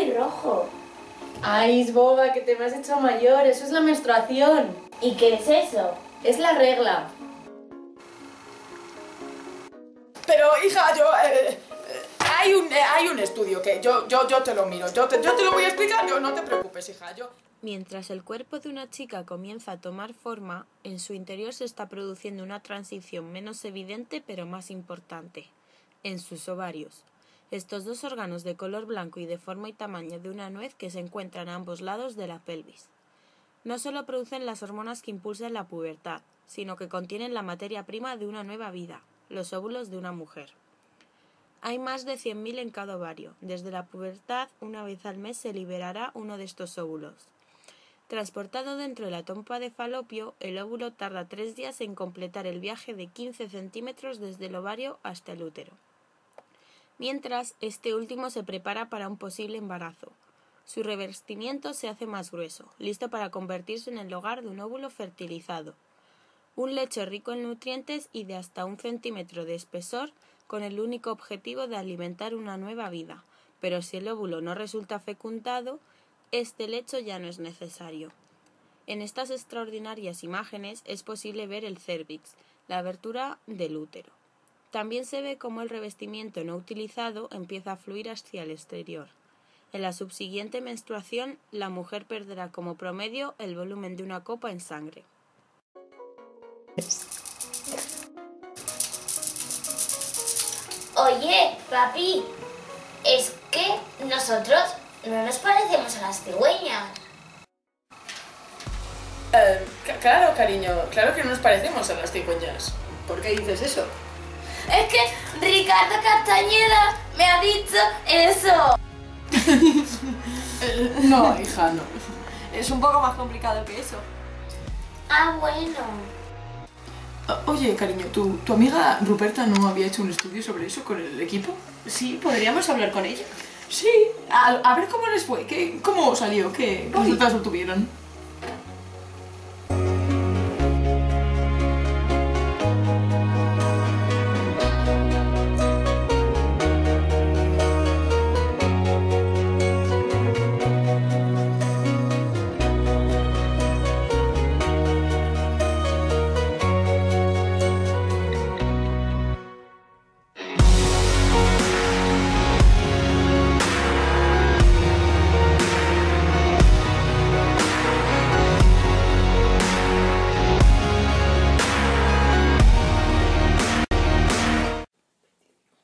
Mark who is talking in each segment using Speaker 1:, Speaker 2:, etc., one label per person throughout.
Speaker 1: pelirrojo.
Speaker 2: Ay, boba, que te me has hecho mayor. Eso es la menstruación.
Speaker 1: ¿Y qué es eso?
Speaker 2: Es la regla.
Speaker 3: Pero, hija, hay un estudio que yo te lo miro. Yo te lo voy a explicar. No te preocupes, hija.
Speaker 4: Mientras el cuerpo de una chica comienza a tomar forma, en su interior se está produciendo una transición menos evidente pero más importante. En sus ovarios. Estos dos órganos de color blanco y de forma y tamaño de una nuez que se encuentran a ambos lados de la pelvis. No solo producen las hormonas que impulsan la pubertad, sino que contienen la materia prima de una nueva vida, los óvulos de una mujer. Hay más de 100.000 en cada ovario. Desde la pubertad, una vez al mes se liberará uno de estos óvulos. Transportado dentro de la trompa de falopio, el óvulo tarda 3 días en completar el viaje de 15 centímetros desde el ovario hasta el útero. Mientras, este último se prepara para un posible embarazo. Su revestimiento se hace más grueso, listo para convertirse en el hogar de un óvulo fertilizado. Un lecho rico en nutrientes y de hasta 1 centímetro de espesor, con el único objetivo de alimentar una nueva vida. Pero si el óvulo no resulta fecundado, este lecho ya no es necesario. En estas extraordinarias imágenes es posible ver el cérvix, la abertura del útero. También se ve cómo el revestimiento no utilizado empieza a fluir hacia el exterior. En la subsiguiente menstruación, la mujer perderá como promedio el volumen de una copa en sangre.
Speaker 1: Oye, papi, es que nosotros no nos parecemos a las cigüeñas.
Speaker 3: Claro, cariño, claro que no nos parecemos a las cigüeñas. ¿Por qué dices eso?
Speaker 1: Es que Ricardo Castañeda me ha dicho eso.
Speaker 3: No, hija, no.
Speaker 5: Es un poco más complicado que eso.
Speaker 1: Ah, bueno.
Speaker 3: Oye, cariño, ¿tu amiga Ruperta no había hecho un estudio sobre eso con el equipo?
Speaker 5: Sí, podríamos hablar con ella.
Speaker 3: Sí, a ver cómo les fue, cómo salió, qué resultados obtuvieron.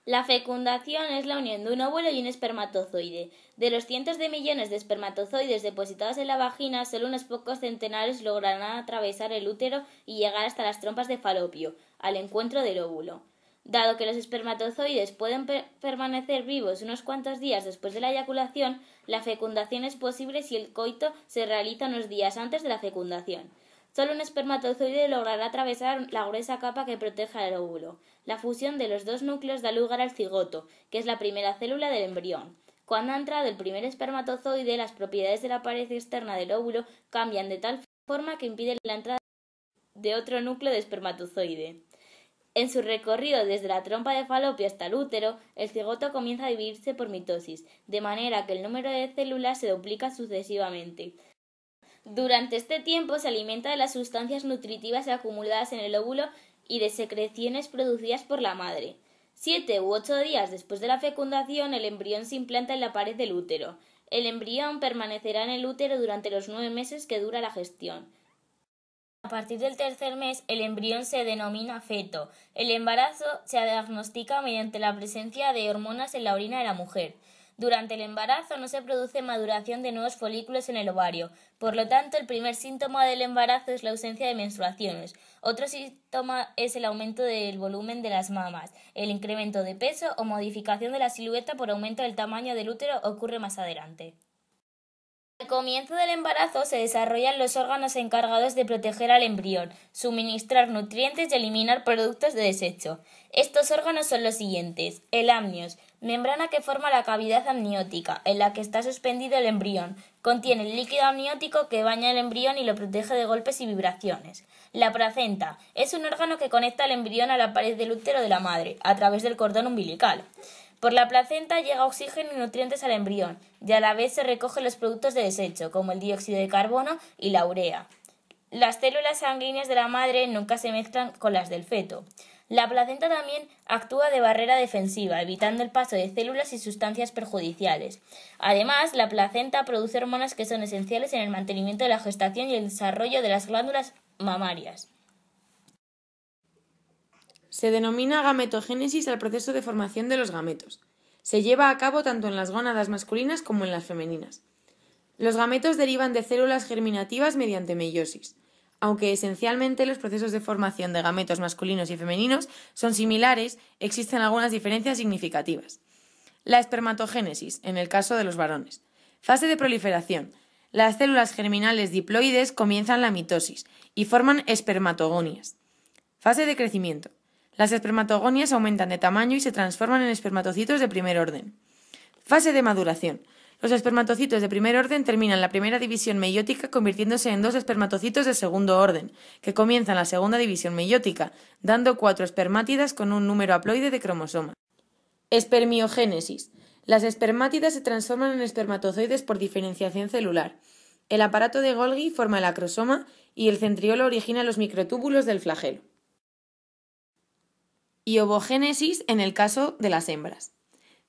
Speaker 6: La fecundación es la unión de un óvulo y un espermatozoide. De los cientos de millones de espermatozoides depositados en la vagina, solo unos pocos centenares lograrán atravesar el útero y llegar hasta las trompas de falopio, al encuentro del óvulo. Dado que los espermatozoides pueden permanecer vivos unos cuantos días después de la eyaculación, la fecundación es posible si el coito se realiza unos días antes de la fecundación. Solo un espermatozoide logrará atravesar la gruesa capa que protege al óvulo. La fusión de los dos núcleos da lugar al cigoto, que es la primera célula del embrión. Cuando ha entrado el primer espermatozoide, las propiedades de la pared externa del óvulo cambian de tal forma que impiden la entrada de otro núcleo de espermatozoide. En su recorrido desde la trompa de falopio hasta el útero, el cigoto comienza a dividirse por mitosis, de manera que el número de células se duplica sucesivamente. Durante este tiempo se alimenta de las sustancias nutritivas acumuladas en el óvulo y de secreciones producidas por la madre. 7 u 8 días después de la fecundación, el embrión se implanta en la pared del útero. El embrión permanecerá en el útero durante los 9 meses que dura la gestación. A partir del tercer mes, el embrión se denomina feto. El embarazo se diagnostica mediante la presencia de hormonas en la orina de la mujer. Durante el embarazo no se produce maduración de nuevos folículos en el ovario. Por lo tanto, el primer síntoma del embarazo es la ausencia de menstruaciones. Otro síntoma es el aumento del volumen de las mamas. El incremento de peso o modificación de la silueta por aumento del tamaño del útero ocurre más adelante. Al comienzo del embarazo se desarrollan los órganos encargados de proteger al embrión, suministrar nutrientes y eliminar productos de desecho. Estos órganos son los siguientes: el amnios, membrana que forma la cavidad amniótica, en la que está suspendido el embrión. Contiene el líquido amniótico que baña el embrión y lo protege de golpes y vibraciones. La placenta es un órgano que conecta el embrión a la pared del útero de la madre, a través del cordón umbilical. Por la placenta llega oxígeno y nutrientes al embrión y a la vez se recogen los productos de desecho, como el dióxido de carbono y la urea. Las células sanguíneas de la madre nunca se mezclan con las del feto. La placenta también actúa de barrera defensiva, evitando el paso de células y sustancias perjudiciales. Además, la placenta produce hormonas que son esenciales en el mantenimiento de la gestación y el desarrollo de las glándulas mamarias.
Speaker 4: Se denomina gametogénesis al proceso de formación de los gametos. Se lleva a cabo tanto en las gónadas masculinas como en las femeninas. Los gametos derivan de células germinativas mediante meiosis. Aunque esencialmente los procesos de formación de gametos masculinos y femeninos son similares, existen algunas diferencias significativas. La espermatogénesis, en el caso de los varones. Fase de proliferación. Las células germinales diploides comienzan la mitosis y forman espermatogonias. Fase de crecimiento. Las espermatogonias aumentan de tamaño y se transforman en espermatocitos de primer orden. Fase de maduración. Los espermatocitos de primer orden terminan la primera división meiótica convirtiéndose en 2 espermatocitos de segundo orden, que comienzan la segunda división meiótica, dando 4 espermátidas con un número haploide de cromosomas. Espermiogénesis. Las espermátidas se transforman en espermatozoides por diferenciación celular. El aparato de Golgi forma el acrosoma y el centriolo origina los microtúbulos del flagelo. Y ovogénesis en el caso de las hembras.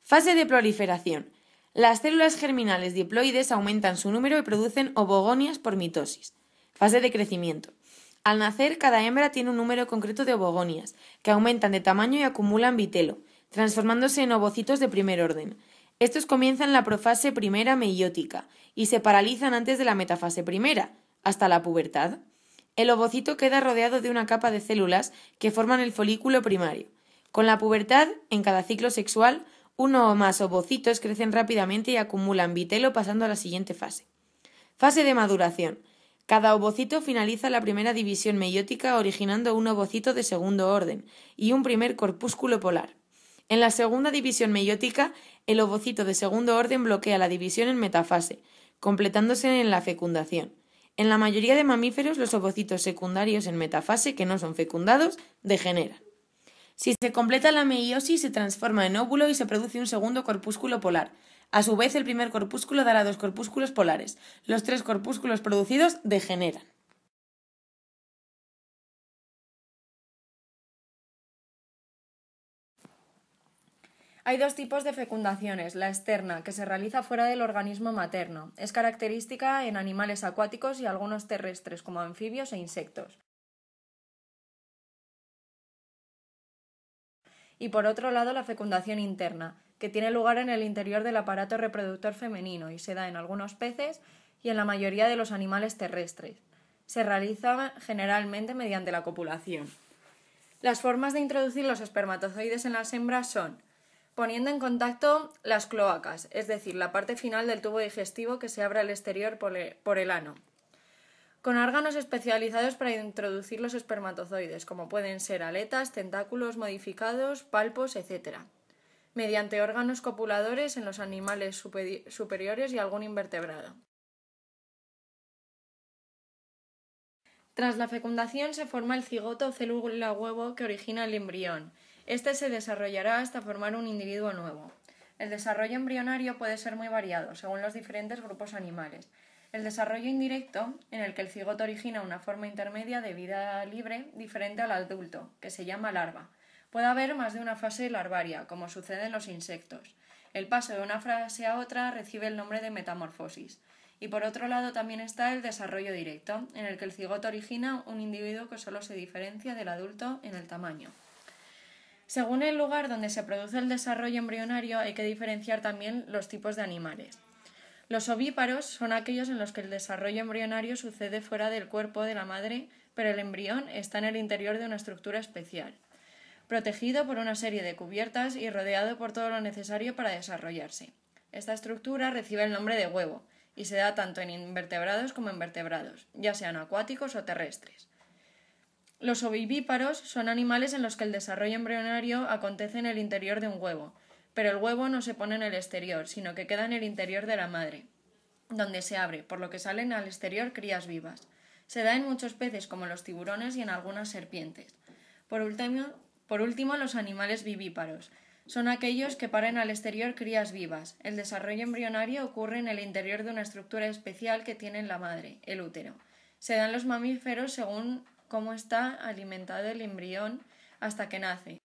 Speaker 4: Fase de proliferación. Las células germinales diploides aumentan su número y producen ovogonias por mitosis. Fase de crecimiento. Al nacer, cada hembra tiene un número concreto de ovogonias, que aumentan de tamaño y acumulan vitelo, transformándose en ovocitos de primer orden. Estos comienzan la profase primera meiótica y se paralizan antes de la metafase primera, hasta la pubertad. El ovocito queda rodeado de una capa de células que forman el folículo primario. Con la pubertad, en cada ciclo sexual, uno o más ovocitos crecen rápidamente y acumulan vitelo pasando a la siguiente fase. Fase de maduración. Cada ovocito finaliza la primera división meiótica originando un ovocito de segundo orden y un primer corpúsculo polar. En la segunda división meiótica, el ovocito de segundo orden bloquea la división en metafase, completándose en la fecundación. En la mayoría de mamíferos, los ovocitos secundarios en metafase que no son fecundados degeneran. Si se completa la meiosis, se transforma en óvulo y se produce un segundo corpúsculo polar. A su vez, el primer corpúsculo dará 2 corpúsculos polares. Los 3 corpúsculos producidos degeneran.
Speaker 2: Hay 2 tipos de fecundaciones. La externa, que se realiza fuera del organismo materno. Es característica en animales acuáticos y algunos terrestres, como anfibios e insectos. Y por otro lado, la fecundación interna, que tiene lugar en el interior del aparato reproductor femenino y se da en algunos peces y en la mayoría de los animales terrestres. Se realiza generalmente mediante la copulación. Las formas de introducir los espermatozoides en las hembras son poniendo en contacto las cloacas, es decir, la parte final del tubo digestivo que se abre al exterior por el ano, con órganos especializados para introducir los espermatozoides, como pueden ser aletas, tentáculos modificados, palpos, etc. Mediante órganos copuladores en los animales superiores y algún invertebrado. Tras la fecundación se forma el cigoto o célula huevo que origina el embrión. Este se desarrollará hasta formar un individuo nuevo. El desarrollo embrionario puede ser muy variado según los diferentes grupos animales. El desarrollo indirecto, en el que el cigoto origina una forma intermedia de vida libre diferente al adulto, que se llama larva. Puede haber más de una fase larvaria, como sucede en los insectos. El paso de una fase a otra recibe el nombre de metamorfosis. Y por otro lado también está el desarrollo directo, en el que el cigoto origina un individuo que solo se diferencia del adulto en el tamaño. Según el lugar donde se produce el desarrollo embrionario hay que diferenciar también los tipos de animales. Los ovíparos son aquellos en los que el desarrollo embrionario sucede fuera del cuerpo de la madre, pero el embrión está en el interior de una estructura especial, protegido por una serie de cubiertas y rodeado por todo lo necesario para desarrollarse. Esta estructura recibe el nombre de huevo y se da tanto en invertebrados como en vertebrados, ya sean acuáticos o terrestres. Los ovivíparos son animales en los que el desarrollo embrionario acontece en el interior de un huevo, pero el huevo no se pone en el exterior, sino que queda en el interior de la madre, donde se abre, por lo que salen al exterior crías vivas. Se da en muchos peces como los tiburones y en algunas serpientes. Por último, los animales vivíparos. Son aquellos que paren al exterior crías vivas. El desarrollo embrionario ocurre en el interior de una estructura especial que tiene la madre, el útero. Se dan los mamíferos según cómo está alimentado el embrión hasta que nace.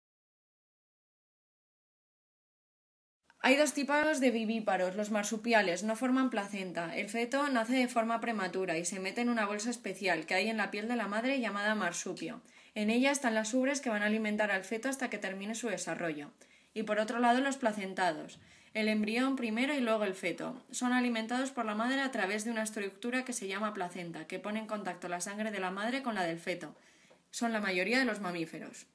Speaker 2: Hay dos tipos de vivíparos. Los marsupiales no forman placenta. El feto nace de forma prematura y se mete en una bolsa especial que hay en la piel de la madre llamada marsupio. En ella están las ubres que van a alimentar al feto hasta que termine su desarrollo. Y por otro lado los placentados. El embrión primero y luego el feto. Son alimentados por la madre a través de una estructura que se llama placenta, que pone en contacto la sangre de la madre con la del feto. Son la mayoría de los mamíferos.